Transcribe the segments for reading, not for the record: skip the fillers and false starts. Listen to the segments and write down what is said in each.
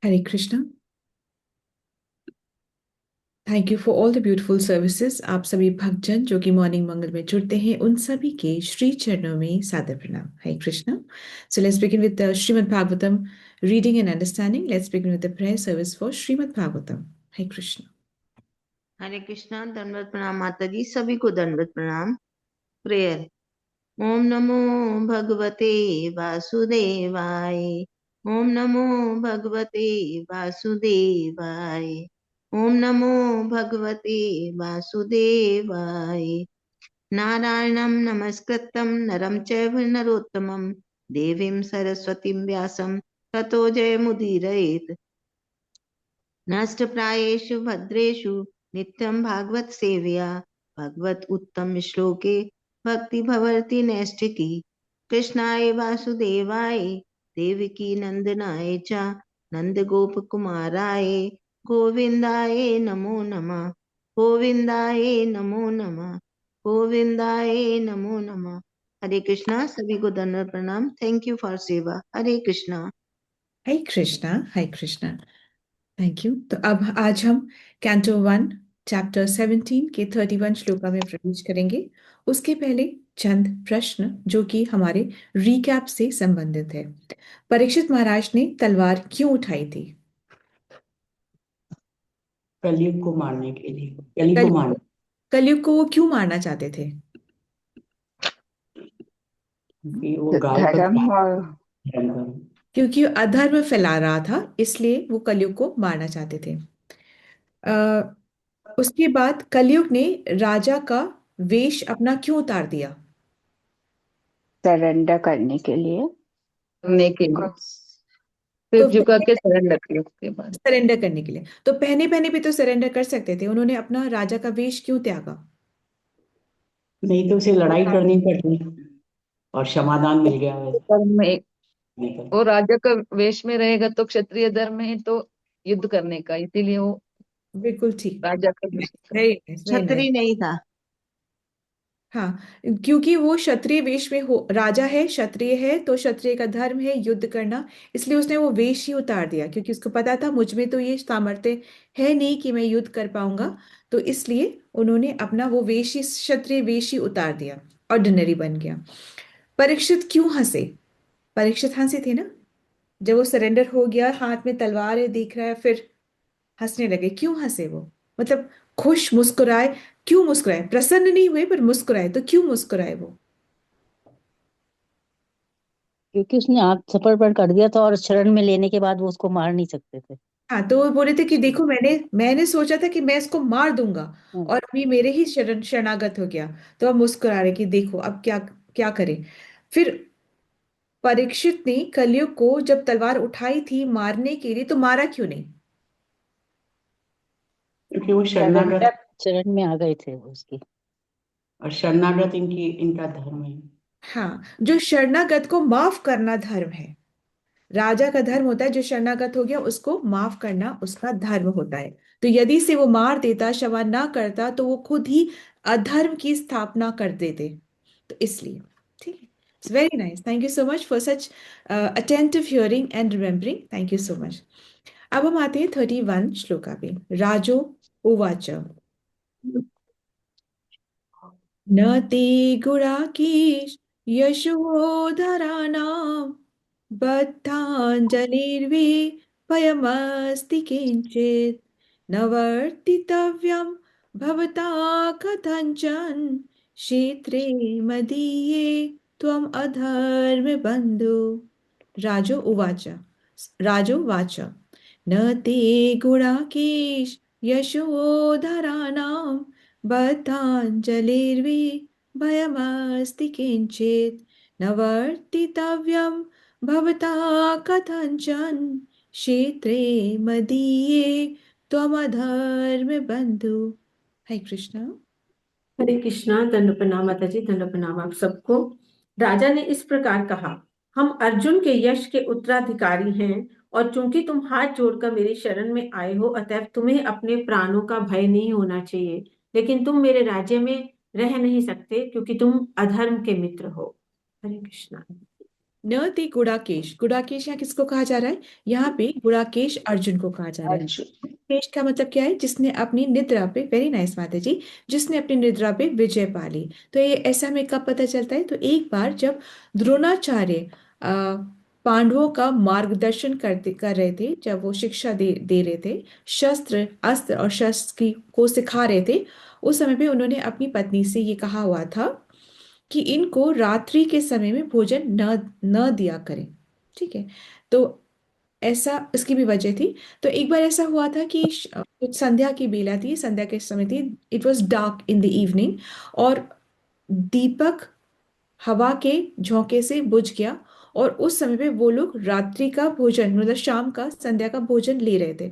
Hare Krishna. Thank you for all the beautiful services. आप सभी भक्तजन जो कि मॉर्निंग मंगल में जुड़ते हैं, उन सभी के श्री चरणों में सादर प्रणाम। Hare Krishna. So let's begin with the Srimad Bhagavatam reading and understanding. Let's begin with the prayer service for Srimad Bhagavatam. Hare Krishna. Hare Krishna. दंडवत प्रणाम माता जी, सभी को दंडवत प्रणाम। प्रेयर। ओम नमो भगवते वासुदेवाय। ओम नमो भगवते वासुदेवाय। ओम नमो भगवते वासुदेवाय। नारायणं नमस्कृतं नरं चैव नरोत्तमं देवीं सरस्वतीं व्यासं ततो जयमुदीरयेत्। नष्टप्रायेषु भद्रेषु नित्यं भागवत सेवया भगवत उत्तम श्लोके भक्ति भवति नैष्ठिकी। कृष्णाय वासुदेवाय देवकी नंदनाय च नंद गोप कुमाराय गोविंदाय नमो नमः। गोविंदाय नमो नमः। गोविंदाय नमो नमः। हरे कृष्णा। सभी को दंडवत प्रणाम। Thank you for seva. Hare Krishna. Hare Krishna. Hare Krishna. Thank you. तो अब आज हम कैंटो 1 चैप्टर 17 के 31 श्लोका में प्रवेश करेंगे। उसके पहले चंद प्रश्न जो कि हमारे रिकैप से संबंधित है। परीक्षित महाराज ने तलवार क्यों उठाई थी? कलयुग को मारने के लिए, कली को कल मारने। कलयुग को वो क्यों मारना चाहते थे? क्योंकि वो गाय का धर्म और धर्म था। क्योंकि वो अधर्म फैला रहा था, इसलिए वो कलयुग को मारना चाहते थे। अ, उसके बाद कलयुग ने राजा का वेश अपना क्यों उतार दिया? सरेंडर करने के लिए। करने के लिए तो सिर झुका के सरेंडर किया उसके बाद। सरेंडर करने के लिए तो पहने पहने भी तो सरेंडर कर सकते थे, उन्होंने अपना राजा का वेश क्यों त्यागा? नहीं तो उसे लड़ाई करनी पड़ी और समाधान मिल गया वैसे। धर्म में नहीं तो वो राजा का वेश में रहेगा तो क्षत्रिय धर्म में है तो युद्ध करने का, इसीलिए वो बिल्कुल ठीक। राजा का वेश कर। Very nice, very nice. छतरी नहीं था। हाँ, क्योंकि वो क्षत्रिय वेश में हो, राजा है, क्षत्रिय है, तो क्षत्रिय का धर्म है युद्ध करना। इसलिए उसने वो वेश ही उतार दिया, क्योंकि उसको पता था मुझ में तो ये सामर्थ्य है नहीं कि मैं युद्ध कर पाऊंगा। तो इसलिए उन्होंने अपना वो वेश ही, क्षत्रिय वेश ही उतार दिया, ऑर्डिनरी बन गया। परीक्षित क्यों हंसे? परीक्षित हंसे थे ना, जब वो सरेंडर हो गया, हाथ में तलवार है, दिख रहा है, फिर हंसने लगे। क्यों हंसे वो? मतलब खुश, मुस्कुराए। क्यों मुस्कुराए? प्रसन्न नहीं हुए पर मुस्कुराए, तो क्यों मुस्कुराए वो? क्योंकि उसने हाथ थप्पड़ कर दिया था और शरण में लेने के बाद वो उसको मार नहीं सकते थे। हाँ, तो वो बोले थे कि देखो, मैंने मैंने सोचा था कि मैं इसको मार दूंगा, हम्म। और अभी मेरे ही शरणागत हो गया। तो अब मुस्कुरा रहे कि देखो अब क्या क्या करें। फिर परीक्षित ने कलयुग को जब तलवार उठाई थी मारने के लिए, तो मारा क्यों नहीं? क्योंकि वो शरणागत सरेंडर शरण में आ गए थे वो उसकी। और शरणागत इनका धर्म है। हाँ, जो शरणागत को माफ करना धर्म है। राजा का धर्म होता है, जो शरणागत हो गया उसको माफ करना उसका धर्म होता है। तो यदि से वो मार देता, क्षमा ना करता, तो वो खुद ही अधर्म की स्थापना कर देते। तो इसलिए ठीक है। It's very nice. Thank you so much for such attentive hearing and remembering. Thank you so much. अब हम आते हैं 31 श्लोका पे। राजो उवाच न ते गुणाकीश यशोधराणां बद्धाञ्जलिर्वे भयमस्ति किञ्चित् न वर्तितव्यं भवता कथञ्चन क्षेत्रे मदीये त्वम् अधर्मबन्धु। राजो उवाच। राजो वाच न ते गुणाकेश यशोधराणां बद्धाञ्जलिर्वे भयमस्ति किञ्चित् न वर्तितव्यं भवता कथञ्चन क्षेत्रे मदीये त्वमधर्मबन्धु। हरे कृष्णा। हरे कृष्णा। दंड प्रणाम माता जी, दंड प्रणाम आप सबको। राजा ने इस प्रकार कहा, हम अर्जुन के यश के उत्तराधिकारी हैं, और चूंकि तुम हाथ जोड़कर मेरी शरण में आए हो, अतएव तुम्हें अपने प्राणों का भय नहीं होना चाहिए। लेकिन तुम मेरे राज्य में रह नहीं सकते, क्योंकि तुम अधर्म के मित्र हो। हरे कृष्णा। न ते गुड़ाकेश, गुड़ाकेश यहाँ किसको कहा जा रहा है? यहाँ पे गुड़ाकेश अर्जुन को कहा जा रहा है। अर्जुन। गुड़ाकेश का मतलब क्या है? जिसने अपनी निद्रा पे, वेरी नाइस माता जी, जिसने अपनी निद्रा पे विजय पा ली। तो ये ऐसा हमें कब पता चलता है? तो एक बार जब द्रोणाचार्य पांडवों का मार्गदर्शन कर रहे थे, जब वो शिक्षा दे रहे थे, शस्त्र अस्त्र और शस्त्र की को सिखा रहे थे, उस समय पे उन्होंने अपनी पत्नी से ये कहा हुआ था कि इनको रात्रि के समय में भोजन न न दिया करें। ठीक है। तो ऐसा इसकी भी वजह थी। तो एक बार ऐसा हुआ था कि कुछ संध्या की बेला थी, संध्या के समय थी, it was dark in the evening, और दीपक हवा के झोंके से बुझ गया, और उस समय पे वो लोग रात्रि का भोजन, मतलब शाम का, संध्या का भोजन ले रहे थे।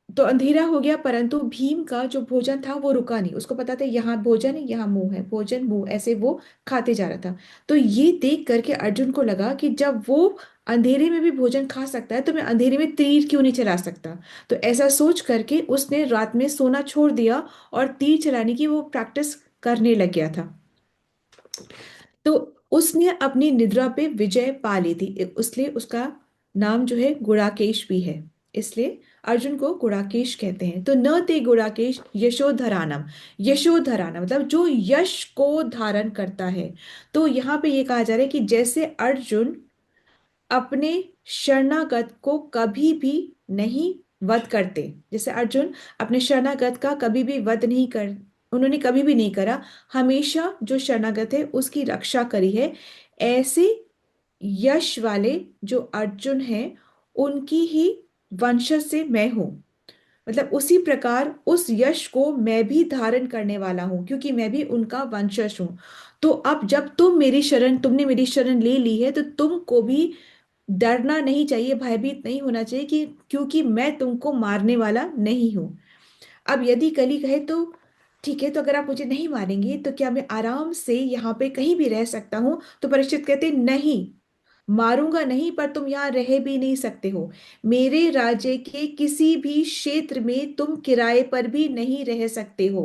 तो अंधेरा हो गया, परंतु भीम का जो भोजन था वो रुका नहीं। उसको पता था यहाँ भोजन है, यहाँ मुंह है, भोजन मुंह, ऐसे वो खाते जा रहा था। तो ये देख करके अर्जुन को लगा कि जब वो अंधेरे में भी भोजन खा सकता है, तो मैं अंधेरे में तीर क्यों नहीं चला सकता। तो ऐसा सोच करके उसने रात में सोना छोड़ दिया और तीर चलाने की वो प्रैक्टिस करने लग गया था। तो उसने अपनी निद्रा पे विजय पा ली थी, इसलिए उसका नाम जो है गुड़ाकेश भी है। इसलिए अर्जुन को गुड़ाकेश कहते हैं। तो न ते गुड़ाकेश यशोधरानम, यशोधरानम मतलब जो यश को धारण करता है। तो यहाँ पे ये कहा जा रहा है कि जैसे अर्जुन अपने शरणागत को कभी भी नहीं वध करते, जैसे अर्जुन अपने शरणागत का कभी भी वध नहीं कर, उन्होंने कभी भी नहीं करा, हमेशा जो शरणागत है उसकी रक्षा करी है, ऐसे यश वाले जो अर्जुन हैं उनकी ही वंशज से मैं हूं। मतलब उसी प्रकार उस यश को मैं भी धारण करने वाला हूं, क्योंकि मैं भी उनका वंशज हूं। तो अब जब तुमने मेरी शरण ले ली है, तो तुमको भी डरना नहीं चाहिए, भयभीत नहीं होना चाहिए, कि क्योंकि मैं तुमको मारने वाला नहीं हूं। अब यदि कली कहे तो ठीक है, तो अगर आप मुझे नहीं मारेंगे तो क्या मैं आराम से यहाँ पे कहीं भी रह सकता हूँ? तो परीक्षित कहते नहीं, मारूंगा नहीं, पर तुम यहाँ रह भी नहीं सकते हो। मेरे राज्य के किसी भी क्षेत्र में तुम किराए पर भी नहीं रह सकते हो।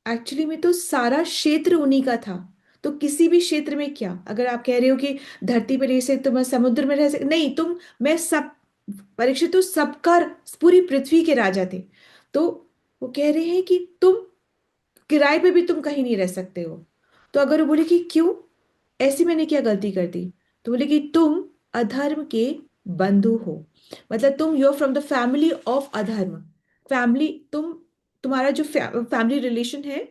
एक्चुअली में तो सारा क्षेत्र उन्हीं का था। तो किसी भी क्षेत्र में क्या, अगर आप कह रहे हो कि धरती पर ऐसे तुम समुद्र में रह सकते, नहीं, तुम, मैं सब, परीक्षित तो सबका, पूरी पृथ्वी के राजा थे। तो वो कह रहे हैं कि तुम किराए पे भी तुम कहीं नहीं रह सकते हो। तो अगर वो बोले कि क्यों, ऐसी मैंने क्या गलती कर दी, तो बोले कि तुम अधर्म के बंधु हो। मतलब तुम, you are from the family of adharma. Family, तुम्हारा जो फैमिली रिलेशन है,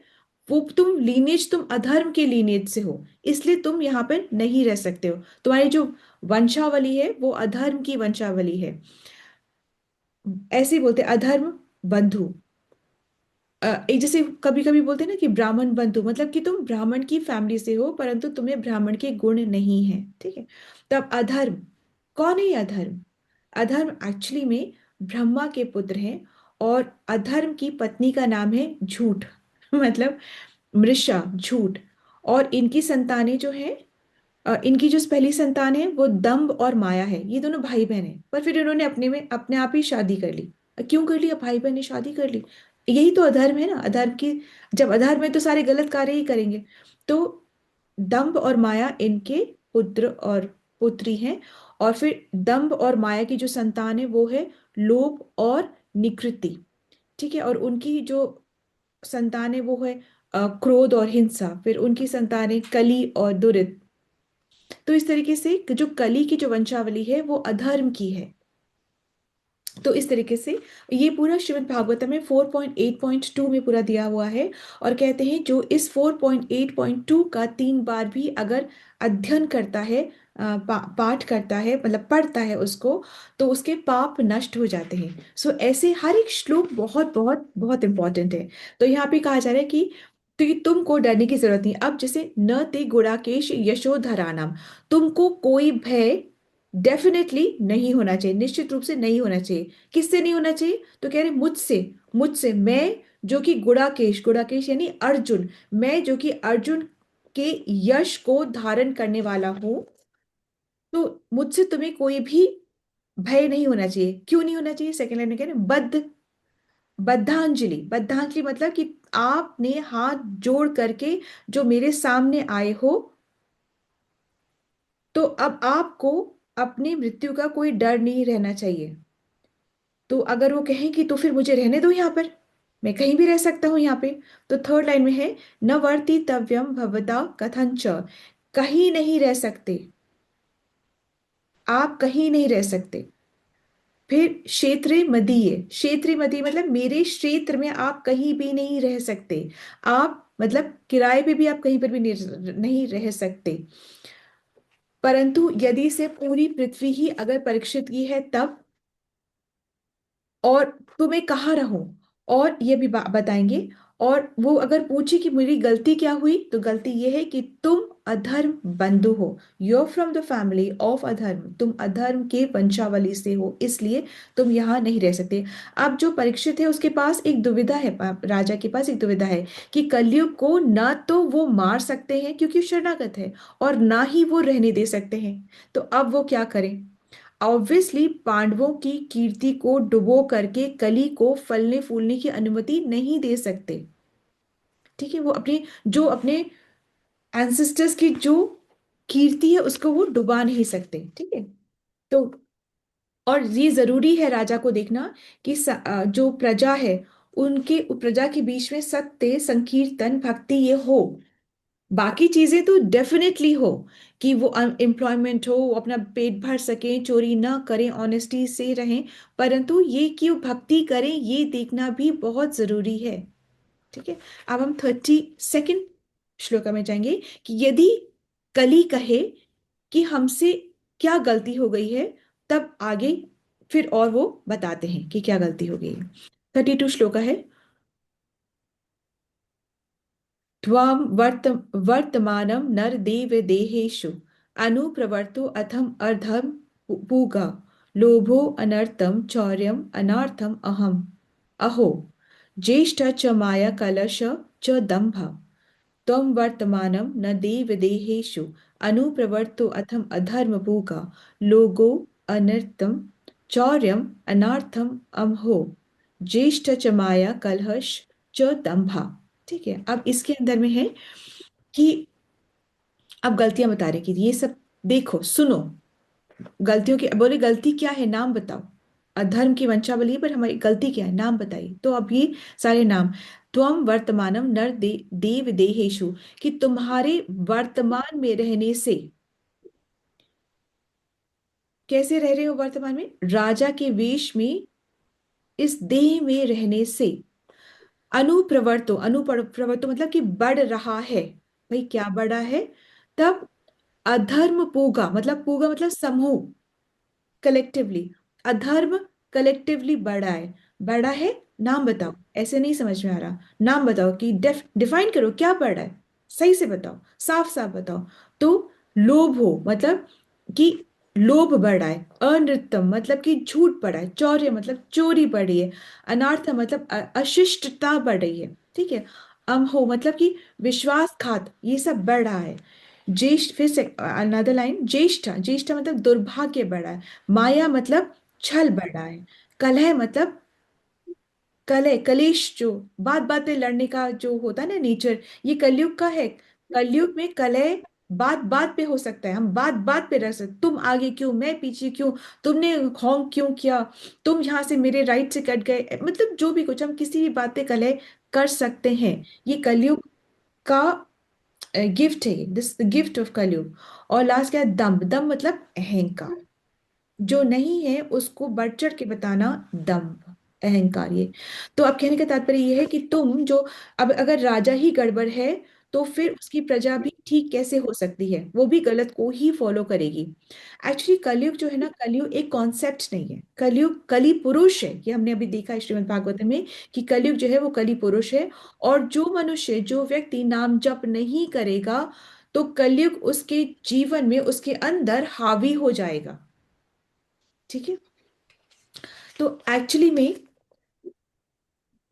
वो तुम लीनेज, तुम अधर्म के लीनेज से हो, इसलिए तुम यहाँ पर नहीं रह सकते हो। तुम्हारी जो वंशावली है वो अधर्म की वंशावली है। ऐसे ही बोलते हैं, अधर्म बंधु। एक जैसे कभी कभी बोलते हैं ना कि ब्राह्मण बंधु, मतलब कि तुम ब्राह्मण की फैमिली से हो, परंतु तुम्हें ब्राह्मण के गुण नहीं है। ठीक है। तब अधर्म, कौन है ये अधर्म? अधर्म एक्चुअली में ब्रह्मा के पुत्र हैं, और अधर्म की पत्नी का नाम है झूठ मतलब मृषा, झूठ। और इनकी संतानें जो है, इनकी जो पहली संतान है वो दंभ और माया है। ये दोनों भाई बहन हैं, पर फिर इन्होंने अपने में अपने आप ही शादी कर ली। क्यों कर ली? अब भाई बहन ने शादी कर ली, यही तो अधर्म है ना। अधर्म की, जब अधर्म है तो सारे गलत कार्य ही करेंगे। तो दंभ और माया इनके पुत्र और पुत्री हैं। और फिर दंभ और माया की जो संतान है वो है लोभ और निकृति। ठीक है। और उनकी जो संतान है वो है क्रोध और हिंसा। फिर उनकी संतान है कली और दुरित। तो इस तरीके से जो कली की जो वंशावली है वो अधर्म की है। तो इस तरीके से ये पूरा श्रीमद् भागवतम में 4.8.2 में पूरा दिया हुआ है। और कहते हैं जो इस 4.8.2 का 3 बार भी अगर अध्ययन करता है, पाठ करता है, मतलब पढ़ता है उसको, तो उसके पाप नष्ट हो जाते हैं। सो ऐसे हर एक श्लोक बहुत बहुत बहुत इंपॉर्टेंट है। तो यहाँ पे कहा जा रहा है कि तो ये तुमको डरने की जरूरत नहीं। अब जैसे न ते गुड़ाकेश यशोधरानाम, तुमको कोई भय डेफिनेटली नहीं होना चाहिए, निश्चित रूप से नहीं होना चाहिए। किससे नहीं होना चाहिए? तो कह रहे मुझसे, मुझसे, मैं जो कि गुड़ाकेश, गुड़ाकेश यानी अर्जुन, मैं जो कि अर्जुन के यश को धारण करने वाला हूं, तो मुझसे तुम्हें कोई भी भय नहीं होना चाहिए। क्यों नहीं होना चाहिए? सेकंड लाइन में कह रहे बद्धांजलि, बद्धांजलि मतलब कि आपने हाथ जोड़ करके जो मेरे सामने आए हो, तो अब आपको अपनी मृत्यु का कोई डर नहीं रहना चाहिए। तो अगर वो कहें कि तो फिर मुझे रहने दो यहाँ पर, मैं कहीं भी रह सकता हूँ यहाँ पे। तो थर्ड लाइन में है, न वर्तितव्यम भवता कथंच, कहीं नहीं रह सकते, आप कहीं नहीं रह सकते। फिर क्षेत्रे मदीय, क्षेत्रे मदीय मतलब मेरे क्षेत्र में आप कहीं भी नहीं रह सकते। आप मतलब किराए पे भी आप कहीं पर भी नहीं रह सकते। परंतु यदि से पूरी पृथ्वी ही अगर परीक्षित की है तब, और तुम्हें कहाँ रहूं, और ये भी बताएंगे। और वो अगर पूछे कि मेरी गलती क्या हुई, तो गलती ये है कि तुम अधर्म बंधु हो, you are from the family of adharma, तुम अधर्म के वंशावली से हो, इसलिए तुम यहाँ नहीं रह सकते। अब जो परीक्षित है उसके पास एक दुविधा है, राजा के पास एक दुविधा है कि कलयुग को ना तो वो मार सकते हैं क्योंकि शरणागत है, और ना ही वो रहने दे सकते हैं। तो अब वो क्या करें? ऑब्वियसली पांडवों की कीर्ति को डुबो करके कली को फलने फूलने की अनुमति नहीं दे सकते। ठीक है, वो अपने जो अपने एंसेस्टर्स की जो कीर्ति है उसको वो डुबा नहीं सकते। ठीक है, तो और ये जरूरी है राजा को देखना कि जो प्रजा है उनके प्रजा के बीच में सत्य संकीर्तन भक्ति ये हो। बाकी चीजें तो डेफिनेटली हो, कि वो एम्प्लॉयमेंट हो, वो अपना पेट भर सके, चोरी ना करें, ऑनेस्टी से रहें, परंतु ये कि वो भक्ति करें ये देखना भी बहुत जरूरी है। ठीक है, अब हम 32nd श्लोका में जाएंगे कि यदि कली कहे कि हमसे क्या गलती हो गई है, तब आगे फिर और वो बताते हैं कि क्या गलती हो गई है। 32 श्लोका है, त्वां वर्तमानं नरदेव देहेषु अनुप्रवर्तो अथम अर्धम पूगा लोभो अनर्थम चौर्यम अनार्थम अहम अहो ज्येष्ठ च माया कलश च दंभ त्वं वर्तमानं न देव देहेषु अनुप्रवर्तो अथम अधर्म पूगा लोगो अनर्थम चौर्यम अनार्थम अहो ज्येष्ठ च माया कलश च दंभा। ठीक है, अब इसके अंदर में है कि अब गलतियां बता रहे कि ये सब देखो सुनो, गलतियों की बोले गलती क्या है, नाम बताओ। अधर्म की वंशावली पर हमारी गलती क्या है, नाम बताइए। तो अब ये सारे नाम, त्वम वर्तमानम नर देव देहेशु, कि तुम्हारे वर्तमान में रहने से, कैसे रह रहे हो वर्तमान में, राजा के वेश में, इस देह में रहने से, अनुप्रवर्तो, अनुप्रवर्तो मतलब कि बढ़ रहा है। भाई क्या बढ़ा है? तब अधर्म पूगा, मतलब पूगा मतलब समूह, कलेक्टिवली, अधर्म कलेक्टिवली बढ़ा है। बढ़ा है, नाम बताओ, ऐसे नहीं समझ में आ रहा, नाम बताओ कि डिफाइन करो क्या बढ़ा है, सही से बताओ, साफ साफ बताओ। तो लोभ हो मतलब कि लोभ बढ़ा है, अनृतम मतलब कि झूठ बढ़ा है, चौर्य मतलब चोरी बढ़ी है, अनार्थ मतलब अशिष्टता बढ़ रही है। ठीक है, हो मतलब कि विश्वासघात, ये सब बढ़ रहा है। ज्येष्ठ, फिर से अनदर लाइन, ज्येष्ठ, ज्येष्ठ मतलब दुर्भाग्य बढ़ा है, माया मतलब छल बढ़ा है, कलह मतलब कलह कलेश, जो बात बात पे लड़ने का जो होता है ना नेचर, ये कलयुग का है। कलयुग में कलह बात बात पे हो सकता है, हम बात बात पे रह सकते, तुम आगे क्यों मैं पीछे क्यों, तुमने होंग क्यों किया, तुम यहाँ से मेरे राइट से कट गए, मतलब जो भी कुछ, हम किसी भी बात पे कलह कर सकते हैं। ये कलयुग का गिफ्ट है, दिस गिफ्ट ऑफ कलयुग। और लास्ट क्या है, दम्भ, दम्भ मतलब अहंकार, जो नहीं है उसको बढ़ चढ़ के बताना, दम्भ, अहंकार ये। तो अब कहने का तात्पर्य ये है कि तुम जो, अब अगर राजा ही गड़बड़ है तो फिर उसकी प्रजा भी ठीक कैसे हो सकती है, वो भी गलत को ही फॉलो करेगी। एक्चुअली कलयुग जो है ना, कलयुग एक कॉन्सेप्ट नहीं है, कलयुग कली पुरुष है, ये हमने अभी देखा है श्रीमद् भागवत में कि कलयुग जो है वो कली पुरुष है। और जो मनुष्य, जो व्यक्ति नाम जप नहीं करेगा, तो कलयुग उसके जीवन में, उसके अंदर हावी हो जाएगा। ठीक है, तो एक्चुअली में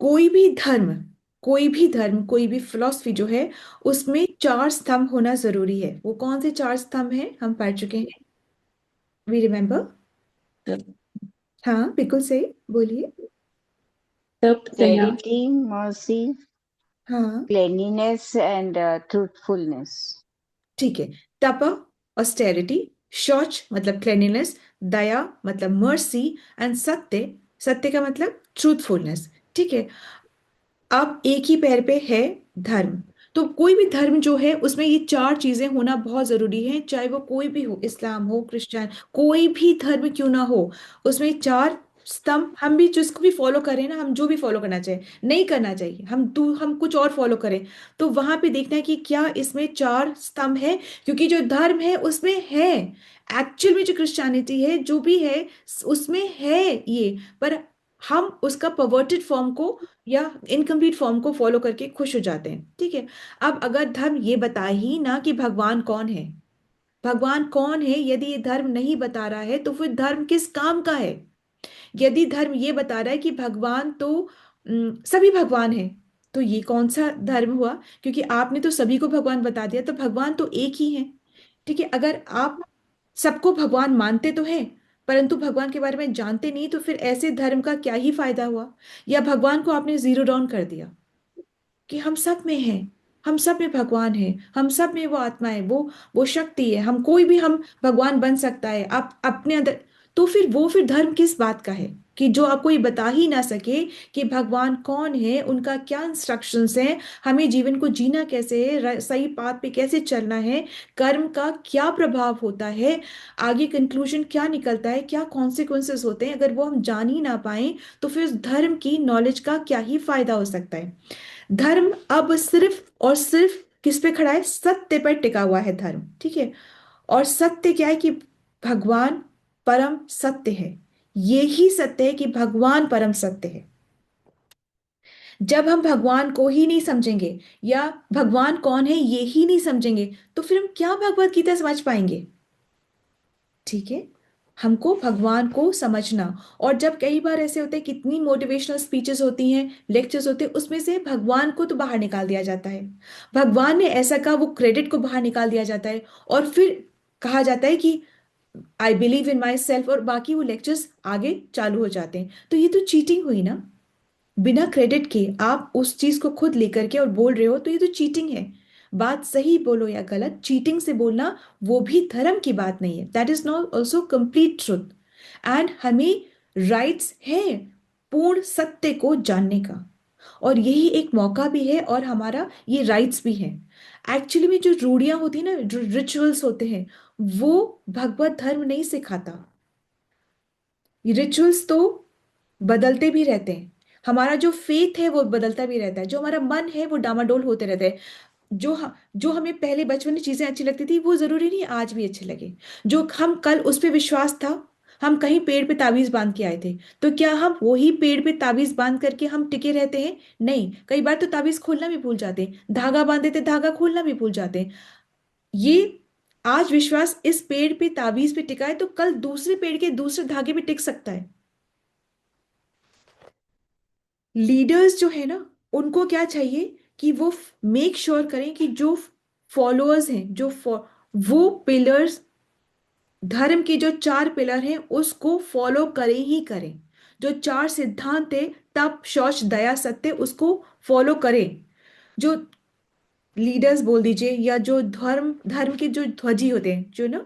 कोई भी धर्म, कोई भी धर्म, कोई भी फिलॉसफी जो है, उसमें चार स्तंभ होना जरूरी है। वो कौन से चार स्तंभ हैं हम पढ़ चुके हैं, वी रिमेम्बर। हाँ बिल्कुल सही, बोलिए। तप दया चैरिटी, मर्सी, हाँ cleanliness and truthfulness. ठीक है। तप ऑस्टेरिटी, शौच मतलब क्लेanलीनेस, दया मतलब मर्सी, एंड सत्य, सत्य का मतलब ट्रूथफुलनेस। ठीक है। अब एक ही पैर पे है धर्म। तो कोई भी धर्म जो है उसमें ये चार चीजें होना बहुत जरूरी है, चाहे वो कोई भी हो, इस्लाम हो, क्रिश्चियन, कोई भी धर्म क्यों ना हो, उसमें चार स्तंभ। हम भी जिसको भी फॉलो करें ना, हम जो भी फॉलो करना चाहे, नहीं करना चाहिए, हम कुछ और फॉलो करें, तो वहां पे देखना है कि क्या इसमें चार स्तंभ है। क्योंकि जो धर्म है उसमें है, एक्चुअल में जो क्रिश्चियनिटी है जो भी है उसमें है ये, पर हम उसका परवर्टेड फॉर्म को या इनकम्प्लीट फॉर्म को फॉलो करके खुश हो जाते हैं। ठीक है। अब अगर धर्म ये बता ही ना कि भगवान कौन है, भगवान कौन है, यदि ये धर्म नहीं बता रहा है तो फिर धर्म किस काम का है। यदि धर्म ये बता रहा है कि भगवान तो सभी भगवान है, तो ये कौन सा धर्म हुआ। क्योंकि आपने तो सभी को भगवान बता दिया, तो भगवान तो एक ही है। ठीक है। अगर आप सबको भगवान मानते तो हैं परंतु भगवान के बारे में जानते नहीं, तो फिर ऐसे धर्म का क्या ही फायदा हुआ। या भगवान को आपने जीरो डाउन कर दिया कि हम सब में हैं, हम सब में भगवान है, हम सब में वो आत्मा है, वो शक्ति है, हम कोई भी हम भगवान बन सकता है आप अपने अंदर। तो फिर धर्म किस बात का है कि जो आपको ये बता ही ना सके कि भगवान कौन है, उनका क्या इंस्ट्रक्शंस हैं, हमें जीवन को जीना कैसे है, सही पाथ पे कैसे चलना है, कर्म का क्या प्रभाव होता है, आगे कंक्लूजन क्या निकलता है, क्या कॉन्सिक्वेंसेस होते हैं, अगर वो हम जान ही ना पाए तो फिर उस धर्म की नॉलेज का क्या ही फायदा हो सकता है। धर्म अब सिर्फ और सिर्फ किस पे खड़ा है, सत्य पर टिका हुआ है धर्म। ठीक है। और सत्य क्या है कि भगवान परम सत्य है। यही सत्य है कि भगवान परम सत्य है। जब हम भगवान को ही नहीं समझेंगे या भगवान कौन है ये ही नहीं समझेंगे, तो फिर हम क्या भगवत गीता समझ पाएंगे। ठीक है। हमको भगवान को समझना। और जब कई बार ऐसे होते हैं, कितनी मोटिवेशनल स्पीचेस होती हैं, लेक्चर्स होते हैं, उसमें से भगवान को तो बाहर निकाल दिया जाता है। भगवान ने ऐसा कहा, वो क्रेडिट को बाहर निकाल दिया जाता है, और फिर कहा जाता है कि I believe in my self, और बाकी वो लेक्चर्स आगे चालू हो जाते हैं। तो ये तो चीटिंग हुई ना। बिना क्रेडिट के आप उस चीज को खुद लेकर के और बोल रहे हो, तो ये तो चीटिंग है। बात सही बोलो या गलत, चीटिंग से बोलना वो भी धर्म की बात नहीं है। That is not also complete truth. And हमें राइट्स है पूर्ण सत्य को जानने का, और यही एक मौका भी है, और हमारा ये राइट्स भी है। एक्चुअली में जो रूढ़ियां होती है ना, जो रिचुअल्स होते हैं, वो भगवत धर्म नहीं सिखाता। ये रिचुअल्स तो बदलते भी रहते हैं, हमारा जो फेथ है वो बदलता भी रहता है, जो हमारा मन है वो डामाडोल होते रहते हैं। जो हमें पहले बचपन में चीजें अच्छी लगती थी वो जरूरी नहीं आज भी अच्छे लगे। जो हम कल उस पे विश्वास था, हम कहीं पेड़ पे ताबीज बांध के आए थे, तो क्या हम वही पेड़ पे ताबीज बांध करके हम टिके रहते हैं। नहीं, कई बार तो ताबीज खोलना भी भूल जाते हैं, धागा बांधे थे धागा खोलना भी भूल जाते हैं। ये आज विश्वास इस पेड़ पे ताबीज पे टिका है, तो कल दूसरे पेड़ के दूसरे धागे पे टिक सकता है। लीडर्स जो है ना, उनको क्या चाहिए कि वो मेक श्योर करें कि जो फॉलोअर्स हैं, वो पिलर्स, धर्म के जो चार पिलर हैं उसको फॉलो करें ही करें। जो चार सिद्धांत है, तप शौच दया सत्य, उसको फॉलो करें। जो लीडर्स बोल दीजिए, या जो धर्म धर्म के जो ध्वजी होते हैं, जो ना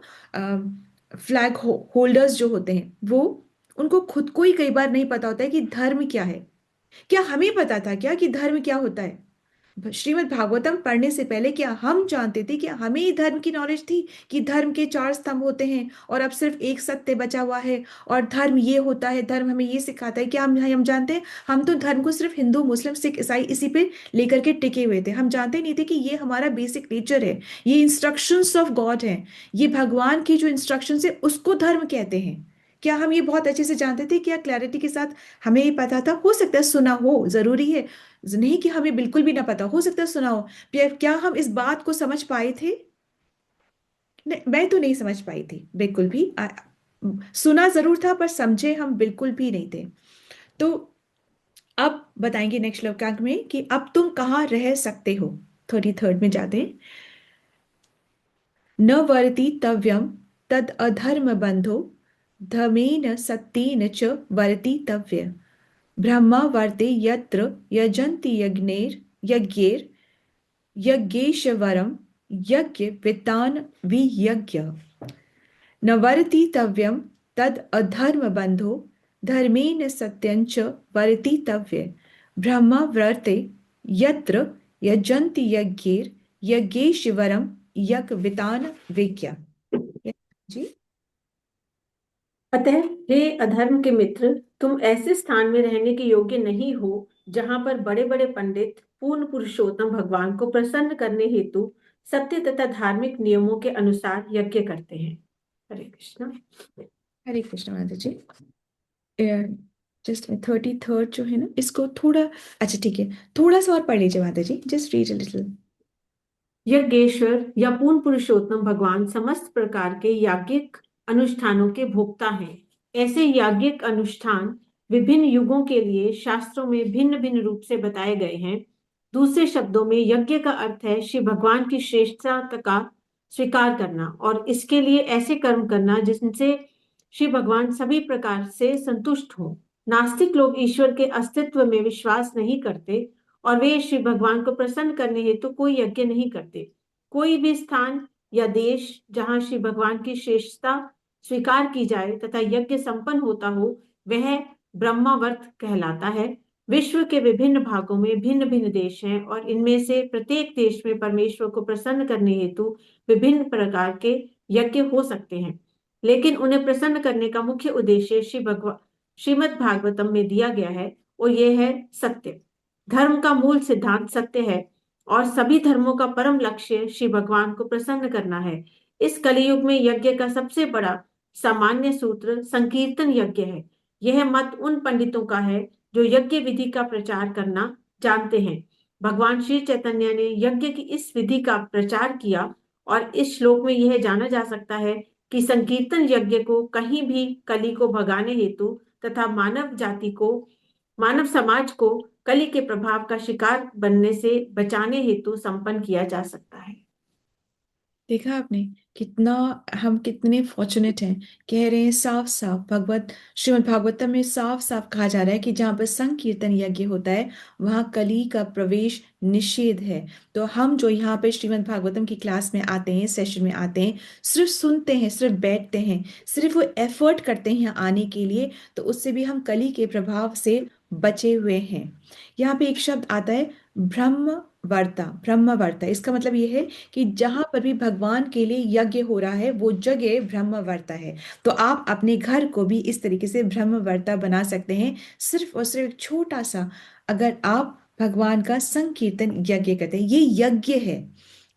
फ्लैग होल्डर्स जो होते हैं, वो उनको खुद को ही कई बार नहीं पता होता है कि धर्म क्या है। क्या हमें पता था क्या कि धर्म क्या होता है। श्रीमद् भागवतम पढ़ने से पहले क्या हम जानते थे, क्या हमें ही धर्म की नॉलेज थी कि धर्म के चार स्तंभ होते हैं और अब सिर्फ एक सत्य बचा हुआ है, और धर्म ये होता है, धर्म हमें ये सिखाता है। क्या हम जानते हैं। हम तो धर्म को सिर्फ हिंदू मुस्लिम सिख ईसाई इसी पे लेकर के टिके हुए थे, हम जानते नहीं थे कि ये हमारा बेसिक नेचर है, ये इंस्ट्रक्शंस ऑफ गॉड है, ये भगवान की जो इंस्ट्रक्शंस है उसको धर्म कहते हैं। क्या हम ये बहुत अच्छे से जानते थे, क्या क्लैरिटी के साथ हमें ये पता था। हो सकता है सुना हो, जरूरी है नहीं कि हमें बिल्कुल भी ना पता, हो सकता है सुना हो। क्या हम इस बात को समझ पाए थे। नहीं, मैं तो नहीं समझ पाई थी बिल्कुल भी। सुना जरूर था पर समझे हम बिल्कुल भी नहीं थे। तो अब बताएंगे नेक्स्ट श्लोकांक में कि अब तुम कहाँ रह सकते हो। 33rd में जाते हैं। न वर्ति तव्यम तद अधर्म बंधो धमेन सत्येन च वर्ति तव्य ब्रह्मा वर्ते यत्र यजन्ति यज्ञैर यज्ञेर यज्ञेश्वरम यज्ञ वितान वियज्ञ नवर्तितव्यं तद अधर्म बंधो धर्मेण सत्यंच वर्तितव्ये ब्रह्मवर्ते यत्र यजन्ति यज्ञेर यज्ञेश्वरम यज्ञवितान विज्ञा। जी। अतः हे अधर्म के मित्र, तुम ऐसे स्थान में रहने के योग्य नहीं हो जहां पर बड़े बड़े पंडित पूर्ण पुरुषोत्तम भगवान को प्रसन्न करने हेतु सत्य तथा धार्मिक नियमों के अनुसार यज्ञ करते हैं। हरे कृष्णा। हरे कृष्ण माता जी। जस्ट 33rd जो है ना, इसको थोड़ा, अच्छा ठीक है, थोड़ा सा और पढ़ लीजिए माता जी, just read a little. Yajneshwar या पूर्ण पुरुषोत्तम भगवान समस्त प्रकार के याज्ञिक अनुष्ठानों के भोक्ता हैं। ऐसे याज्ञिक अनुष्ठान विभिन्न युगों के लिए शास्त्रों में भिन्न भिन्न रूप से बताए गए हैं। दूसरे शब्दों में यज्ञ का अर्थ है श्री भगवान की श्रेष्ठता का स्वीकार करना और इसके लिए ऐसे कर्म करना जिनसे श्री भगवान सभी प्रकार से संतुष्ट हो। नास्तिक लोग ईश्वर के अस्तित्व में विश्वास नहीं करते और वे श्री भगवान को प्रसन्न करने हेतु कोई यज्ञ नहीं करते। कोई भी स्थान या देश जहां श्री भगवान की श्रेष्ठता स्वीकार की जाए तथा यज्ञ संपन्न होता हो, वह ब्रह्मावर्त कहलाता है। विश्व के विभिन्न भागों में भिन्न भिन्न देश हैं और इनमें से प्रत्येक देश में परमेश्वर को प्रसन्न करने हेतु विभिन्न प्रकार के यज्ञ हो सकते हैं, लेकिन उन्हें प्रसन्न करने का मुख्य उद्देश्य श्रीमद् भागवतम में दिया गया है और यह है सत्य। धर्म का मूल सिद्धांत सत्य है और सभी धर्मों का परम लक्ष्य श्री भगवान को प्रसन्न करना है। इस कलियुग में यज्ञ का सबसे बड़ा सामान्य सूत्र संकीर्तन यज्ञ है। यह मत उन पंडितों का है जो यज्ञ विधि का प्रचार करना जानते हैं। भगवान श्री चैतन्य ने यज्ञ की इस विधि का प्रचार किया और इस श्लोक में यह जाना जा सकता है कि संकीर्तन यज्ञ को कहीं भी कली को भगाने हेतु तथा मानव समाज को कली के प्रभाव का शिकार बनने से बचाने हेतु संपन्न किया जा सकता है। देखा आपने कितना, हम कितने फॉर्चुनेट हैं। कह रहे हैं साफ साफ, भगवत श्रीमद् भागवतम में साफ साफ कहा जा रहा है कि जहाँ पर संकीर्तन यज्ञ होता है वहाँ कली का प्रवेश निषेध है। तो हम जो यहाँ पे श्रीमद् भागवतम की क्लास में आते हैं, सेशन में आते हैं, सिर्फ सुनते हैं, सिर्फ बैठते हैं, सिर्फ वो एफर्ट करते हैं यहाँ आने के लिए, तो उससे भी हम कली के प्रभाव से बचे हुए हैं। यहाँ पे एक शब्द आता है ब्रह्मवर्ता। ब्रह्मवर्ता इसका मतलब ये है कि जहां पर भी भगवान के लिए यज्ञ हो रहा है वो जगह ब्रह्मवर्ता है। तो आप अपने घर को भी इस तरीके से ब्रह्मवर्ता बना सकते हैं, सिर्फ और सिर्फ एक छोटा सा, अगर आप भगवान का संकीर्तन यज्ञ करते हैं। ये यज्ञ है,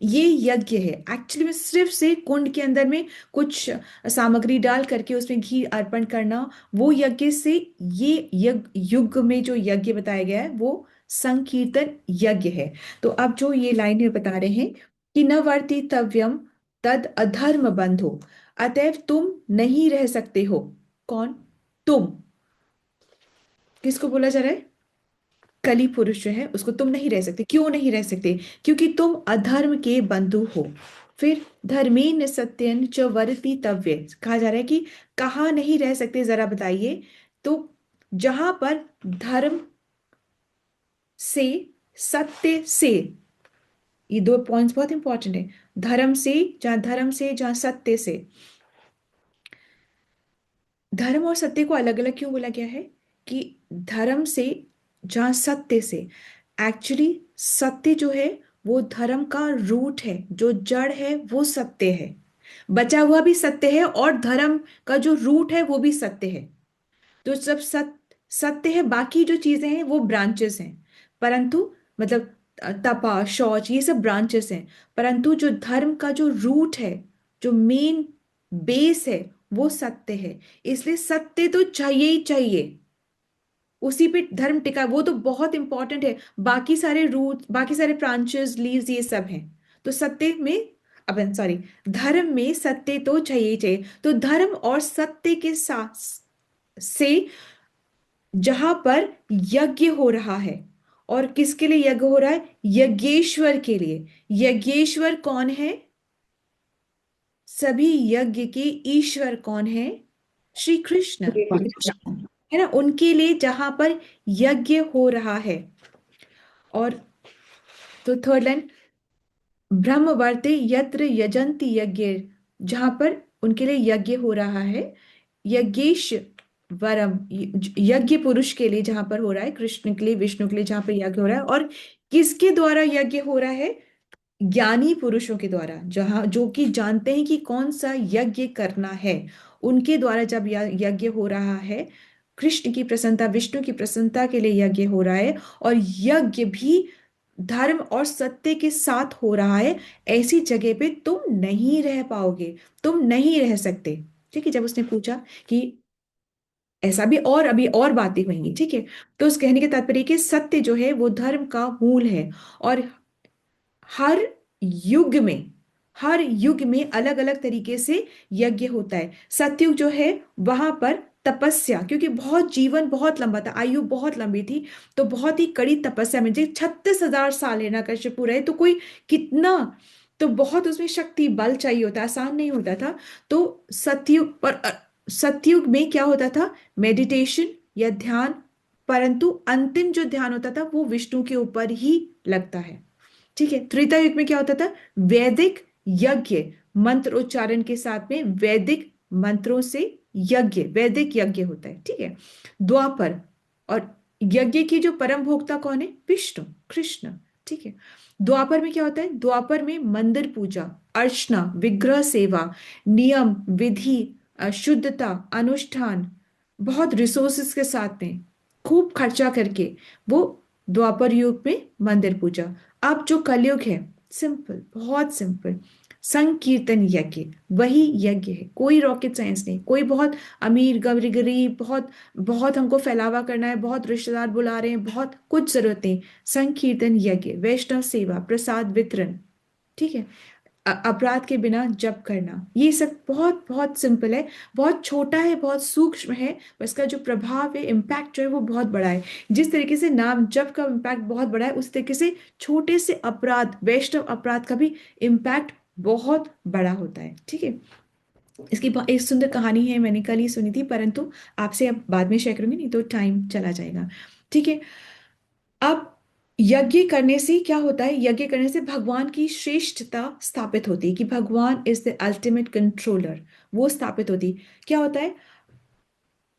ये यज्ञ है एक्चुअली में। सिर्फ से कुंड के अंदर में कुछ सामग्री डाल करके उसमें घी अर्पण करना, वो यज्ञ से, ये युग में जो यज्ञ बताया गया है वो संकीर्तन यज्ञ है। तो अब जो ये लाइन में बता रहे हैं कि न वर्तितव्यम तद अधर्म बंधो, अतएव तुम नहीं रह सकते हो। कौन? तुम। किसको बोला जा रहा है? कली पुरुष जो है उसको तुम नहीं रह सकते। क्यों नहीं रह सकते? क्योंकि तुम अधर्म के बंधु हो। फिर धर्मेन सत्यन च वर्तितव्य कहा जा रहा है कि कहाँ नहीं रह सकते, जरा बताइए। तो जहां पर धर्म से, सत्य से, ये दो पॉइंट्स बहुत इंपॉर्टेंट है। धर्म से, जहां सत्य से। धर्म और सत्य को अलग अलग क्यों बोला गया है? कि धर्म से, जहां सत्य से, एक्चुअली सत्य जो है वो धर्म का रूट है, जो जड़ है वो सत्य है, बचा हुआ भी सत्य है, और धर्म का जो रूट है वो भी सत्य है। तो जब सत्य है, बाकी जो चीजें हैं वो ब्रांचेस हैं, परंतु मतलब तपा, शौच, ये सब ब्रांचेस हैं, परंतु जो धर्म का जो रूट है, जो मेन बेस है, वो सत्य है। इसलिए सत्य तो चाहिए ही चाहिए, उसी पे धर्म टिका। वो तो बहुत इंपॉर्टेंट है, बाकी सारे रूट, बाकी सारे ब्रांचेस, लीव्स, ये सब हैं। तो सत्य में, अब सॉरी, धर्म में सत्य तो चाहिए ही चाहिए। तो धर्म और सत्य के साथ से जहां पर यज्ञ हो रहा है, और किसके लिए यज्ञ हो रहा है? यज्ञेश्वर के लिए। यज्ञेश्वर कौन है? सभी यज्ञ के ईश्वर कौन है? श्री कृष्ण है ना। उनके लिए जहां पर यज्ञ हो रहा है, और तो थर्ड लाइन, ब्रह्मवर्ते यत्र यजन्ति यज्ञ, जहां पर उनके लिए यज्ञ हो रहा है, यज्ञेश वरम, यज्ञ पुरुष के लिए जहां पर हो रहा है, कृष्ण के लिए, विष्णु के लिए जहां पर यज्ञ हो रहा है, और किसके द्वारा यज्ञ हो रहा है? ज्ञानी पुरुषों के द्वारा, जहां जो कि जानते हैं कि कौन सा यज्ञ करना है, उनके द्वारा जब यज्ञ हो रहा है, कृष्ण की प्रसन्नता, विष्णु की प्रसन्नता के लिए यज्ञ हो रहा है, और यज्ञ भी धर्म और सत्य के साथ हो रहा है, ऐसी जगह पे तुम नहीं रह पाओगे, तुम नहीं रह सकते। ठीक है, जब उसने पूछा कि ऐसा भी, और अभी और बातें होंगी, ठीक है, तो उस कहने के तात्पर्य कि सत्य जो है वो धर्म का मूल है, और हर युग में, हर युग में अलग अलग तरीके से यज्ञ होता है। सतयुग जो है वहां पर तपस्या, क्योंकि बहुत जीवन बहुत लंबा था, आयु बहुत लंबी थी, तो बहुत ही कड़ी तपस्या में, 36,000 साल है ना कश्यप रहे, तो कोई कितना, तो बहुत उसमें शक्ति बल चाहिए होता, आसान नहीं होता था। तो सतयुग पर, सतयुग में क्या होता था? मेडिटेशन या ध्यान, परंतु अंतिम जो ध्यान होता था वो विष्णु के ऊपर ही लगता है। ठीक है, त्रेता युग में क्या होता था? वैदिक यज्ञ, मंत्र उच्चारण के साथ में वैदिक मंत्रों से यज्ञ, वैदिक यज्ञ होता है। ठीक है, द्वापर, और यज्ञ की जो परम भोक्ता कौन है? विष्णु, कृष्ण। ठीक है, द्वापर में क्या होता है? द्वापर में मंदिर पूजा, अर्चना, विग्रह सेवा, नियम विधि, शुद्धता, अनुष्ठान, बहुत रिसोर्सेस के साथ में, खूब खर्चा करके, वो द्वापर युग में मंदिर पूजा। अब जो कलयुग है, सिंपल, बहुत सिंपल, संकीर्तन यज्ञ, वही यज्ञ है, कोई रॉकेट साइंस नहीं, कोई बहुत अमीर गरीब, बहुत बहुत हमको फैलावा करना है, बहुत रिश्तेदार बुला रहे हैं, बहुत कुछ जरूरत नहीं। संकीर्तन यज्ञ, वैष्णव सेवा, प्रसाद वितरण, ठीक है, अपराध के बिना जप करना, ये सब बहुत बहुत सिंपल है, बहुत छोटा है, बहुत सूक्ष्म है, पर इसका जो प्रभाव है, इम्पैक्ट जो है वो बहुत बड़ा है। जिस तरीके से नाम जप का इम्पैक्ट बहुत बड़ा है, उस तरीके से छोटे से अपराध, वैष्णव अपराध का भी इम्पैक्ट बहुत बड़ा होता है। ठीक है, इसकी एक सुंदर कहानी है, मैंने कल ही सुनी थी, परंतु आपसे अब बाद में शेयर करूंगी, नहीं तो टाइम चला जाएगा। ठीक है, अब यज्ञ करने से क्या होता है? यज्ञ करने से भगवान की श्रेष्ठता स्थापित होती है, कि भगवान इज द अल्टीमेट कंट्रोलर, वो स्थापित होती। क्या होता है?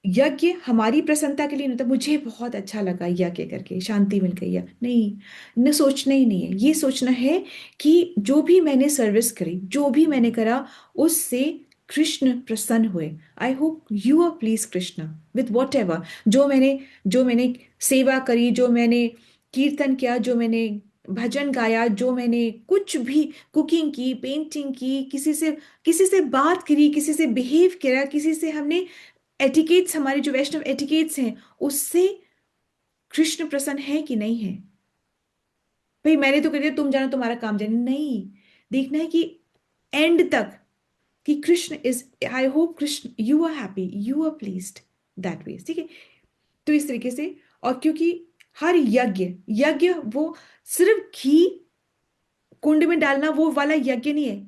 यज्ञ हमारी प्रसन्नता के लिए नहीं होता, मुझे बहुत अच्छा लगा यज्ञ करके, शांति मिल गई, या नहीं, न सोचना ही नहीं है, ये सोचना है कि जो भी मैंने सर्विस करी, जो भी मैंने करा, उससे कृष्ण प्रसन्न हुए। I hope you are please Krishna with whatever, जो मैंने सेवा करी, जो मैंने कीर्तन किया, जो मैंने भजन गाया, जो मैंने कुछ भी कुकिंग की, पेंटिंग की, किसी से बात करी, किसी से बिहेव किया, किसी से हमने एटिकेट्स, हमारे जो वैष्णव एटिकेट्स हैं, उससे कृष्ण प्रसन्न है कि नहीं है? भाई मैंने तो कर दिया, तुम जानो तुम्हारा काम जाने, नहीं, देखना है कि एंड तक, कि Krishna is, I hope Krishna, you are happy, you are pleased, that way. ठीक है, तो इस तरीके से, और क्योंकि हर यज्ञ, यज्ञ वो सिर्फ घी कुंड में डालना वो वाला यज्ञ नहीं है,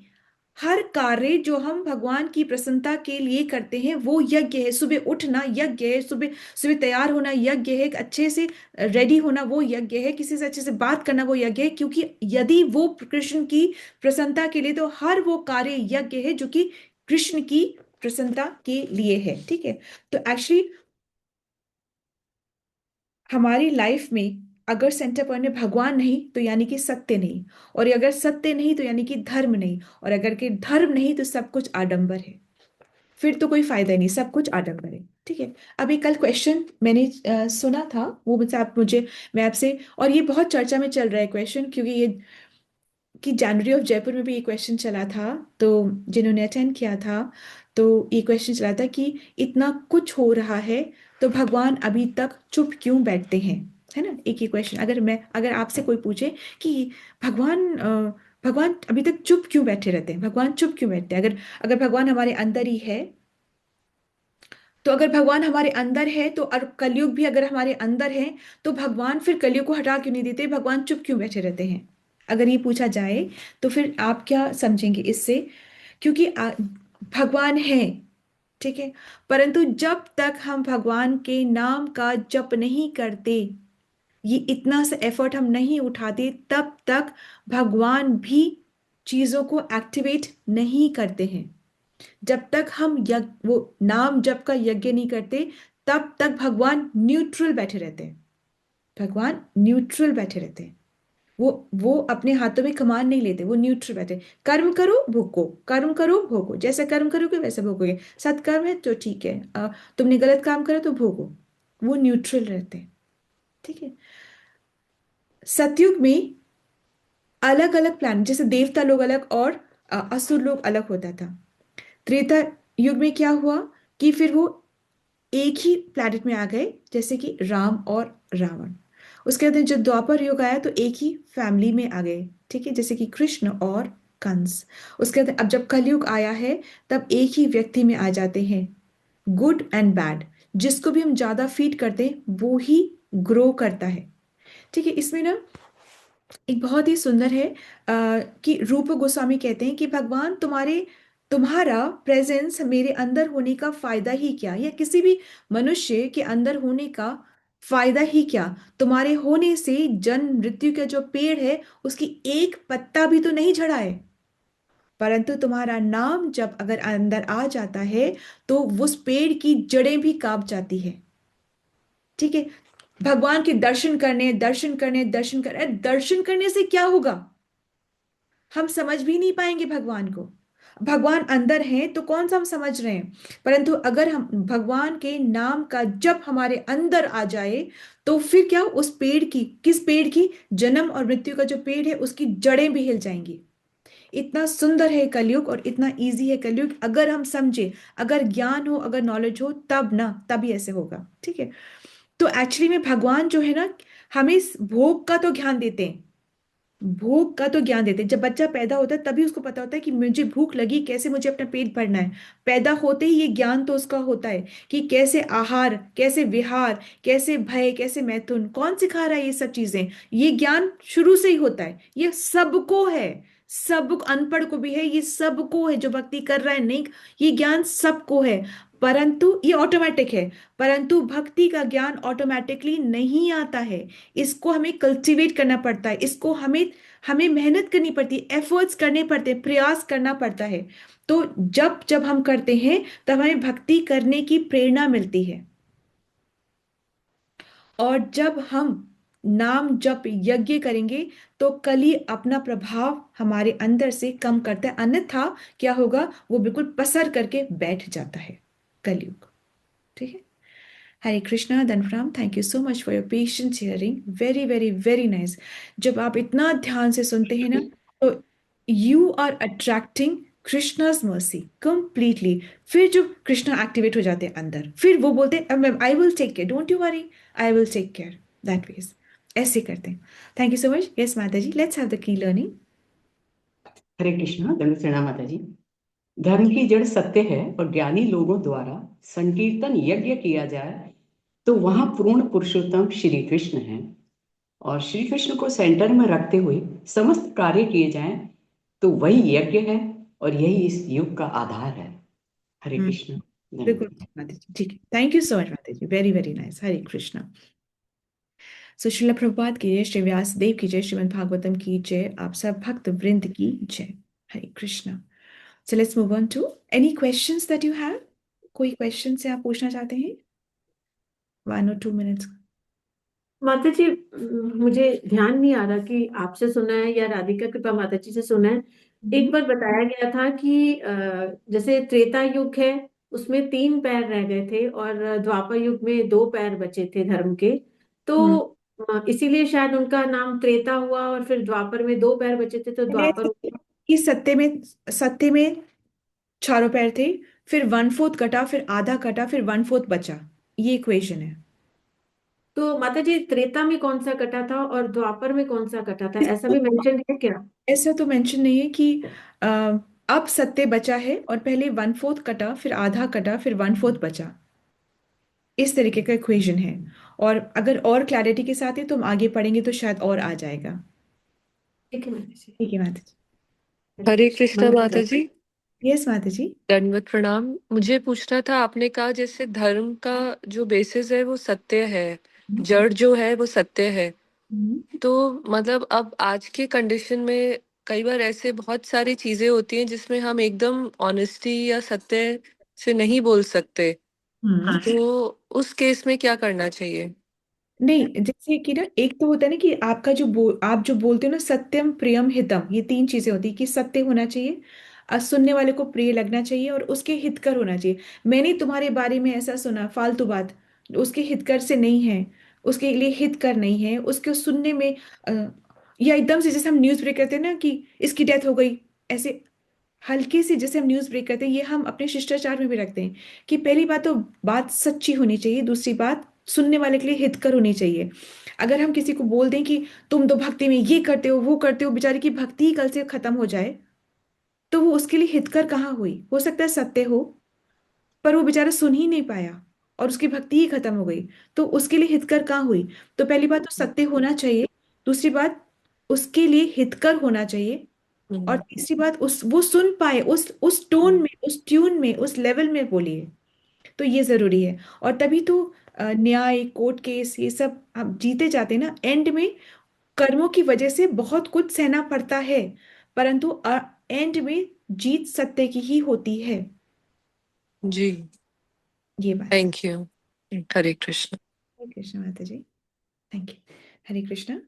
हर कार्य जो हम भगवान की प्रसन्नता के लिए करते हैं वो यज्ञ है। सुबह उठना यज्ञ है, सुबह सुबह तैयार होना यज्ञ है, अच्छे से रेडी होना वो यज्ञ है, किसी से अच्छे से बात करना वो यज्ञ है, क्योंकि यदि वो कृष्ण की प्रसन्नता के लिए, तो हर वो कार्य यज्ञ है जो कि कृष्ण की प्रसन्नता के लिए है। ठीक है, तो एक्चुअली हमारी लाइफ में अगर सेंटर पॉइंट में भगवान नहीं, तो यानी कि सत्य नहीं, और अगर सत्य नहीं तो यानी कि धर्म नहीं, और अगर के धर्म नहीं तो सब कुछ आडंबर है, फिर तो कोई फायदा ही नहीं, सब कुछ आडंबर है। ठीक है, अभी कल क्वेश्चन मैंने सुना था, वो मुझसे आप मुझे मैं आपसे, और ये बहुत चर्चा में चल रहा है क्वेश्चन, क्योंकि ये कि जनवरी ऑफ जयपुर में भी ये क्वेश्चन चला था, तो जिन्होंने अटेंड किया था, तो ये क्वेश्चन चला था कि इतना कुछ हो रहा है तो भगवान अभी तक चुप क्यों बैठते हैं, है ना? एक ही क्वेश्चन, अगर आपसे कोई पूछे कि भगवान अभी तक चुप क्यों बैठे रहते हैं, भगवान चुप क्यों बैठते हैं, अगर अगर भगवान हमारे अंदर ही है, तो अगर भगवान हमारे अंदर है, तो और कलयुग भी अगर हमारे अंदर है, तो भगवान फिर कलयुग को हटा क्यों नहीं देते, भगवान चुप क्यों बैठे रहते हैं? अगर ये पूछा जाए तो फिर आप क्या समझेंगे इससे? क्योंकि भगवान है, ठीक है, परंतु जब तक हम भगवान के नाम का जप नहीं करते, ये इतना सा एफर्ट हम नहीं उठाते, तब तक भगवान भी चीजों को एक्टिवेट नहीं करते हैं। जब तक हम वो नाम जप का यज्ञ नहीं करते, तब तक भगवान न्यूट्रल बैठे रहते हैं। भगवान न्यूट्रल बैठे रहते हैं। वो अपने हाथों में कमान नहीं लेते, वो न्यूट्रल बैठे। कर्म करो भोगो, कर्म करो भोगो, जैसा कर्म करोगे वैसा भोगोगे। सत्कर्म है तो ठीक है, तुमने गलत काम करा तो भोगो। वो न्यूट्रल रहते हैं। ठीक है। सतयुग में अलग अलग प्लान, जैसे देवता लोग अलग और असुर लोग अलग होता था। त्रेता युग में क्या हुआ कि फिर वो एक ही प्लैनेट में आ गए, जैसे कि राम और रावण। उसके बाद जब द्वापर युग आया तो एक ही फैमिली में आ गए, ठीक है, जैसे कि कृष्ण और कंस। उसके बाद अब जब कलयुग आया है, तब एक ही व्यक्ति में आ जाते हैं, गुड एंड बैड। जिसको भी हम ज्यादा फीड करते हैं वो ही ग्रो करता है। ठीक है। इसमें ना एक बहुत ही सुंदर है कि रूप गोस्वामी कहते हैं कि भगवान तुम्हारा प्रेजेंस मेरे अंदर होने का फायदा ही क्या, या किसी भी मनुष्य के अंदर होने का फायदा ही क्या। तुम्हारे होने से जन्म मृत्यु का जो पेड़ है उसकी एक पत्ता भी तो नहीं झड़ा है, परंतु तुम्हारा नाम जब अगर अंदर आ जाता है तो उस पेड़ की जड़ें भी कांप जाती है। ठीक है। भगवान के दर्शन करने दर्शन करने दर्शन करने, दर्शन करने से क्या होगा, हम समझ भी नहीं पाएंगे भगवान को। भगवान अंदर है तो कौन सा हम समझ रहे हैं, परंतु अगर हम भगवान के नाम का जब हमारे अंदर आ जाए तो फिर क्या, उस पेड़ की, किस पेड़ की, जन्म और मृत्यु का जो पेड़ है उसकी जड़ें भी हिल जाएंगी। इतना सुंदर है कलयुग और इतना इजी है कलयुग। अगर हम समझे, अगर ज्ञान हो, अगर नॉलेज हो, तब ना, तभी ऐसे होगा। ठीक है। तो एक्चुअली में भगवान जो है ना, हमें इस भोग का तो ज्ञान देते हैं, भूख का तो ज्ञान देते हैं। जब बच्चा पैदा होता है तभी उसको पता होता है कि मुझे भूख लगी, कैसे मुझे अपना पेट भरना है। पैदा होते ही ये ज्ञान तो उसका होता है कि कैसे आहार, कैसे विहार, कैसे भय, कैसे मैथुन, कौन सिखा रहा है ये सब चीजें। ये ज्ञान शुरू से ही होता है, ये सबको है, सब अनपढ़ को भी है, ये सबको है, जो भक्ति कर रहा है नहीं, ये ज्ञान सबको है। परंतु ये ऑटोमेटिक है, परंतु भक्ति का ज्ञान ऑटोमेटिकली नहीं आता है। इसको हमें कल्टीवेट करना पड़ता है, इसको हमें हमें मेहनत करनी पड़ती है, एफर्ट्स करने पड़ते हैं, प्रयास करना पड़ता है। तो जब जब हम करते हैं तब हमें भक्ति करने की प्रेरणा मिलती है। और जब हम नाम जप यज्ञ करेंगे तो कली अपना प्रभाव हमारे अंदर से कम करता है, अन्यथा क्या होगा, वो बिल्कुल पसर करके बैठ जाता है कलयुग। ठीक है। Hare Krishna Dhanram, thank you so much for your patience hearing, very very very nice. जब आप इतना ध्यान से सुनते हैं ना, तो you are attracting Krishna's mercy completely. फिर जो कृष्णा एक्टिवेट हो जाते हैं अंदर, फिर वो बोलते हैं I will take care, don't you worry, I will take care, that ways ऐसे करते हैं। Thank you so much. Yes माता जी, let's have the key learning. Hare Krishna, दंड प्रणाम माता जी। धर्म की जड़ सत्य है और ज्ञानी लोगों द्वारा संकीर्तन यज्ञ किया जाए तो वहां पूर्ण पुरुषोत्तम श्री कृष्ण हैं, और श्री कृष्ण को सेंटर में रखते हुए समस्त कार्य किए जाएं तो वही यज्ञ है और यही इस युग का आधार है। हरे कृष्ण। बिल्कुल माता जी, ठीक है। थैंक यू सो मच माता जी, वेरी वेरी नाइस। हरे कृष्णा। सो श्रील प्रभुपाद की जय, श्री व्यासदेव की जय, श्रीमद् भागवतम की जय, आप सब भक्त वृंद की जय। Hare Krishna. So let's move on to any questions that you have. कोई क्वेश्चन से आप पूछना चाहते हैं? 1 or 2 minutes। माता जी, मुझे ध्यान नहीं आ रहा कि आपसे सुना है या राधिका कृपा माता जी से सुना है। एक बार बताया गया था कि जैसे त्रेता युग है उसमें 3 पैर रह गए थे और द्वापर युग में 2 पैर बचे थे धर्म के। तो हम्म। इसीलिए शायद उनका नाम त्रेता हुआ, और फिर द्वापर में 2 पैर बचे थे तो पहले द्वापर। कि सत्य में 4 पैर थे, फिर 1/4 कटा, फिर आधा कटा, फिर 1/4 बचा। ये इक्वेशन है। तो माता जी, त्रेता में कौन सा कटा था और द्वापर में कौन सा कटा था, ऐसा भी मेंशन है क्या? ऐसा तो मेंशन नहीं है कि अ, अब सत्य बचा है और पहले 1/4 कटा, फिर आधा कटा, फिर 1/4 बचा। इस तरीके का इक्वेशन है। और अगर और क्लैरिटी के साथ है तो हम आगे पढ़ेंगे तो शायद और आ जाएगा। ठीक है माता जी। ठीक है माता हरे कृष्णा माता जी। जी। यस माता जी। दंडवत प्रणाम। मुझे पूछना था, आपने कहा जैसे धर्म का जो बेसिस है वो सत्य है, जड़ जो है वो सत्य है। हम्म, तो मतलब अब आज के कंडीशन में कई बार ऐसे बहुत सारी चीजें होती हैं जिसमें हम एकदम ऑनेस्टी या सत्य से नहीं बोल सकते। तो उस केस में क्या करना चाहिए? नहीं, जैसे कि ना, एक तो होता है ना कि आपका आप जो बोलते हो ना, सत्यम प्रियम हितम, ये तीन चीजें होती है कि सत्य होना चाहिए, सुनने वाले को प्रिय लगना चाहिए, और उसके हितकर होना चाहिए। मैंने तुम्हारे बारे में ऐसा सुना, फालतू बात, उसके हितकर से नहीं है, उसके लिए हितकर नहीं है, उसको सुनने में अ, या एकदम से जैसे हम न्यूज ब्रेक करते हैं ना कि इसकी डेथ हो गई, ऐसे हल्के से जैसे हम न्यूज ब्रेक करते हैं, ये हम अपने शिष्टाचार में भी रखते हैं कि पहली बात तो बात सच्ची होनी चाहिए, दूसरी बात सुनने वाले के लिए हितकर होनी चाहिए। अगर हम किसी को बोल दें कि तुम तो भक्ति में ये करते हो वो करते हो, बेचारे की भक्ति ही कल से खत्म हो जाए, तो वो उसके लिए हितकर कहाँ हुई? हो सकता है सत्य हो, पर वो बेचारा सुन ही नहीं पाया और उसकी भक्ति ही खत्म हो गई, तो उसके लिए हितकर कहाँ हुई? तो पहली बात तो सत्य होना चाहिए, दूसरी बात उसके लिए हितकर होना चाहिए, और हम्म, तीसरी बात उस वो सुन पाए, उस टोन में, उस ट्यून में, उस लेवल में बोलिए, तो ये जरूरी है। और तभी तो न्याय, कोर्ट केस, ये सब हम जीते जाते हैं ना। एंड में कर्मों की वजह से बहुत कुछ सहना पड़ता है, परंतु एंड में जीत सत्य की ही होती है। जी, ये बात है। Thank you. हरे कृष्ण। हरे कृष्ण माता जी, thank you. Hare Krishna.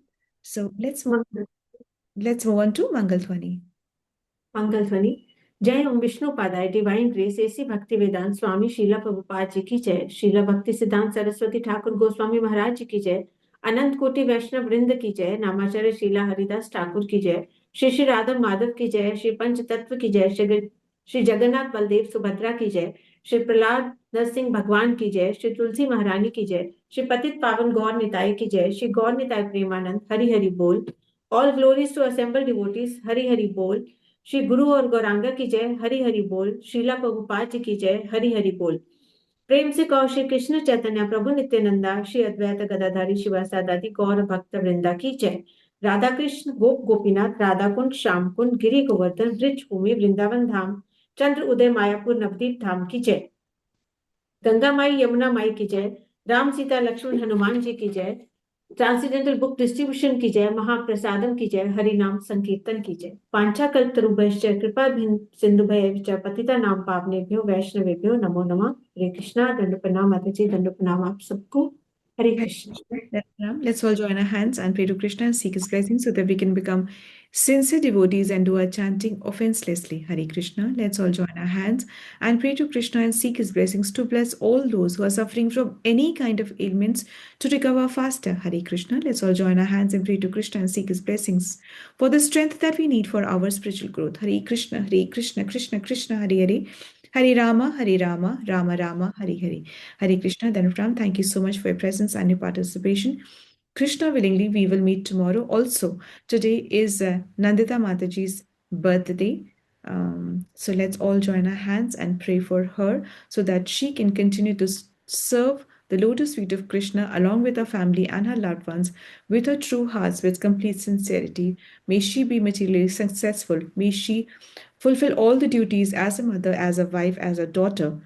So let's move on to Mangal Dhvani. Mangal Dhvani. जय ओम विष्णु पादाय divine grace AC Bhakti Vedanta स्वामी शीला प्रभुपाद जी की जय। शीला भक्ति सिद्धांत सरस्वती ठाकुर गोस्वामी महाराज जी की जय। अनंत कोटि वैष्णव वृंद की जय। नामाचार्य शीला हरिदास ठाकुर की जय। श्री श्री राधा माधव की जय। श्री पंच तत्व की जय। श्री जगन्नाथ बलदेव सुभद्रा की जय। श्री प्रहलाद नरसिंह भगवान की जय। श्री तुलसी महारानी की जय। श्री पतित पावन गौर निताय की जय। श्री गौर निताय प्रेमानंद हरि हरि बोल। All glories to assemble devotees Hari Hari बोल। श्री गुरु और गौरांगा की जय हरि हरि बोल। शीला प्रभुपाद जी की जय हरि हरि बोल। प्रेम से कहो श्री कृष्ण चैतन्य प्रभु नित्यानंदा श्री अद्वैत गदाधारी शिवासादादि गौर भक्त वृंदा की जय। राधा कृष्ण गोप गोपीनाथ राधा कुंड श्याम कुंड गिरि गोवर्धन ब्रिज भूमि वृंदावन धाम चंद्र उदय मायापुर नवदीप धाम की जय। गंगा माई यमुना माई की जय। राम सीता लक्ष्मण हनुमान जी की जय। ट्रांसीडेंटल बुक डिस्ट्रीब्यूशन की जय। महाप्रसादम की जय। हरि नाम संकीर्तन की जय। पांचा कल्पतरुभ्यश्च कृपा सिंधुभ्य पतिता नाम पावनेभ्यो वैष्णवेभ्यो नमो नमः। हरे कृष्णा। दंड प्रणाम माता जी। दंड प्रणाम आप सबको। हरे Krishna. Let's all join our hands and pray to Krishna and seek his blessing so that we can become sincere devotees and do our chanting offenselessly. Hare Krishna. Let's all join our hands and pray to Krishna and seek his blessings to bless all those who are suffering from any kind of ailments to recover faster. Hare Krishna. Let's all join our hands and pray to Krishna and seek his blessings for the strength that we need for our spiritual growth. Hare Krishna, Krishna Krishna, Hare Hare. Hare Rama, Rama Rama, Hare Hare. Hare Krishna. Dhanapram, thank you so much for your presence and your participation. Krishna willingly, we will meet tomorrow. Also, today is Nandita Mataji's birthday. So let's all join our hands and pray for her so that she can continue to serve the lotus feet of Krishna along with her family and her loved ones with her true hearts, with complete sincerity. May she be materially successful. May she fulfill all the duties as a mother, as a wife, as a daughter,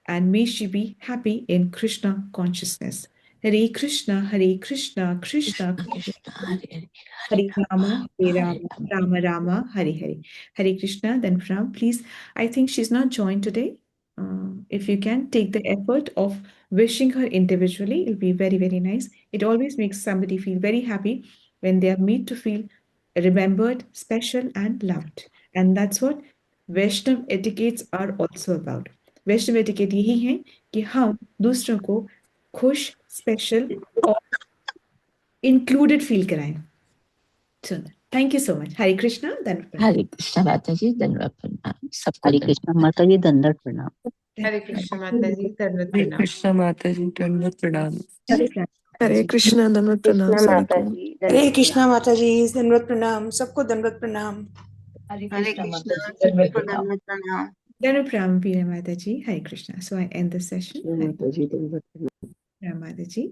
and may she be happy in Krishna consciousness. Hare Krishna, Krishna Krishna Krishna, Krishna Hare Hare Rama, Hare Rama, Hare Ram. Rama Rama, Hare Hare. Hare Krishna, then from, please, I think she's not joined today. If you can take the effort of wishing her individually, it'll be very, very nice. It always makes somebody feel very happy when they are made to feel remembered, special, and loved. And that's what Vaishnav etiquettes are also about. Vaishnava etiquette यही है कि हम दूसरों को खुश, special और included feel कराएं। सुंदर, थैंक यू सो मच। हरे कृष्णा, धन्यवाद। हरे कृष्ण माता जी धन्यवाद प्रणाम सबको। हरे कृष्ण माता जी दंडवत प्रणाम। हरे कृष्ण माता जी दंडवत हरे प्रणाम। कृष्ण माता जी, दंडवत प्रणाम। हरे कृष्णा, दंडवत प्रणाम कृष्ण सभी माता को। जी हरे दंडवत कृष्णा प्रणाम। माता जी दंडवत प्रणाम सबको। दंडवत प्रणाम। हरे हरे कृष्ण माता कृष्णा जी दंडवत सबको प्रणाम। दंडवत प्रणाम। Pram Veera Mataji, Hare Krishna. So I end the session. माता जी दंडवत प्रणाम। Ram Mataji.